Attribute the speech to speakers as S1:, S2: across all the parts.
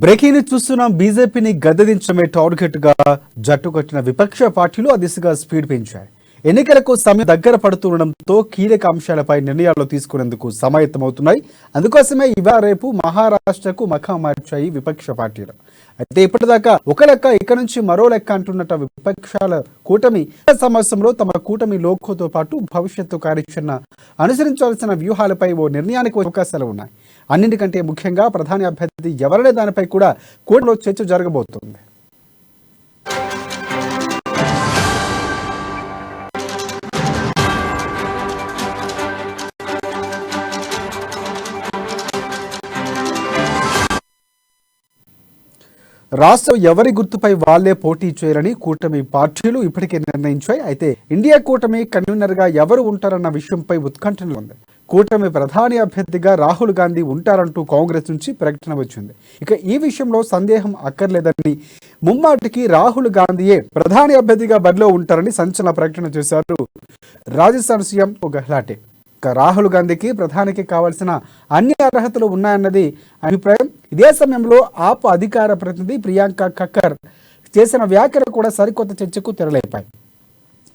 S1: Breaking చూస్తున్నాం. బీజేపీని గద్దెదించడమే target గా జట్టు కట్టిన విపక్ష పార్టీలు ఆ దిశగా స్పీడ్ పెంచాయి. ఎన్నికలకు సమయం దగ్గర పడుతుండటంతో కీలక అంశాలపై నిర్ణయాలు తీసుకునేందుకు సమాయత్తమవుతున్నాయి. అందుకోసమే ఇవాళ రేపు మహారాష్ట్రకు మఖా మార్చాయి విపక్ష పార్టీలు. అయితే ఇప్పటిదాకా ఒక లెక్క, ఇక నుంచి మరో లెక్క అంటున్నట్ట విపక్షాల కూటమి సమావేశంలో తమ కూటమి లోగోతో పాటు భవిష్యత్తు కార్యాచరణ అనుసరించాల్సిన వ్యూహాలపై ఓ నిర్ణయానికి అవకాశాలు ఉన్నాయి. అన్నింటికంటే ముఖ్యంగా ప్రధాని అభ్యర్థి ఎవరనే దానిపై కూడా కూటమిలో చర్చ జరగబోతోంది. రాష్ట్రం ఎవరి గుర్తుపై వాళ్లే పోటీ చేయాలని కూటమి పార్టీలు ఇప్పటికే నిర్ణయించాయి. అయితే ఇండియా కూటమి కన్వీనర్ గా ఎవరు ఉంటారన్న విషయంపై ఉత్కంఠ ఉంది. కూటమి ప్రధాని అభ్యర్థిగా రాహుల్ గాంధీ ఉంటారంటూ కాంగ్రెస్ నుంచి ప్రకటన వచ్చింది. ఇక ఈ విషయంలో సందేహం అక్కర్లేదని, ముమ్మాటికి రాహుల్ గాంధీయే ప్రధాని అభ్యర్థిగా బరిలో ఉంటారని సంచలన ప్రకటన చేశారు రాజస్థాన్ సీఎం గెహ్లాట్. రాహుల్ గాంధీకి ప్రధానికి కావాల్సిన అన్ని అర్హతలు ఉన్నాయన్నది అభిప్రాయం. ఇదే సమయంలో ఆప్ అధికార ప్రతినిధి ప్రియాంక ఖక్కర్ చేసిన వ్యాఖ్యలు కూడా సరికొత్త చర్చకు తెరలేపాయి.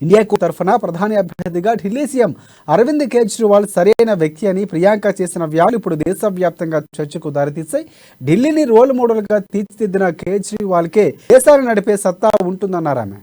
S1: ఇండియాకు తరఫున ప్రధాని అభ్యర్థిగా ఢిల్లీ సీఎం అరవింద్ కేజ్రీవాల్ సరైన వ్యక్తి అని ప్రియాంక చేసిన వ్యాఖ్యలు ఇప్పుడు దేశవ్యాప్తంగా చర్చకు దారితీశాయి. ఢిల్లీని రోల్ మోడల్గా తీర్చిదిద్దిన కేజ్రీవాల్కే దేశాన్ని నడిపే సత్తా ఉంటుందన్నారు ఆమె.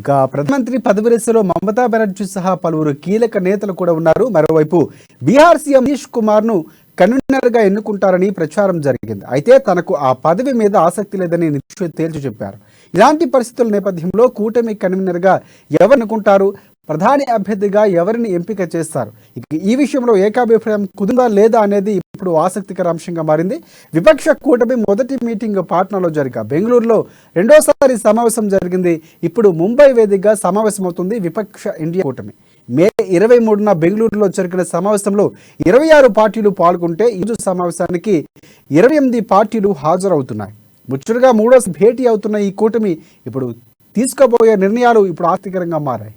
S1: ఇక ప్రధానమంత్రి పదవి రేసులో మమతా బెనర్జీ సహా పలువురు కీలక నేతలు కూడా ఉన్నారు. మరోవైపు బీహార్ సీఎం నితీష్ కుమార్ ను కన్వీనర్ గా ఎన్నుకుంటారని ప్రచారం జరిగింది. అయితే తనకు ఆ పదవి మీద ఆసక్తి లేదని నితీష్ తేల్చి చెప్పారు. ఇలాంటి పరిస్థితుల నేపథ్యంలో కూటమి కన్వీనర్ గా ఎవరనుకుంటారు, ప్రధాని అభ్యర్థిగా ఎవరిని ఎంపిక చేస్తారు, ఈ విషయంలో ఏకాభిప్రాయం కుదురుదా లేదా అనేది ఇప్పుడు ఆసక్తికర అంశంగా మారింది. విపక్ష కూటమి మొదటి మీటింగ్ పాట్నాలో జరిగా బెంగళూరులో రెండోసారి సమావేశం జరిగింది. ఇప్పుడు ముంబై వేదికగా సమావేశమవుతుంది విపక్ష ఇండియా కూటమి. మే 23న బెంగళూరులో జరిగిన సమావేశంలో 26 పార్టీలు పాల్గొంటే ఈ సమావేశానికి 28 పార్టీలు హాజరవుతున్నాయి. ముచ్చటగా మూడో భేటీ అవుతున్న ఈ కూటమి ఇప్పుడు తీసుకోబోయే నిర్ణయాలు ఇప్పుడు ఆసక్తికరంగా మారాయి.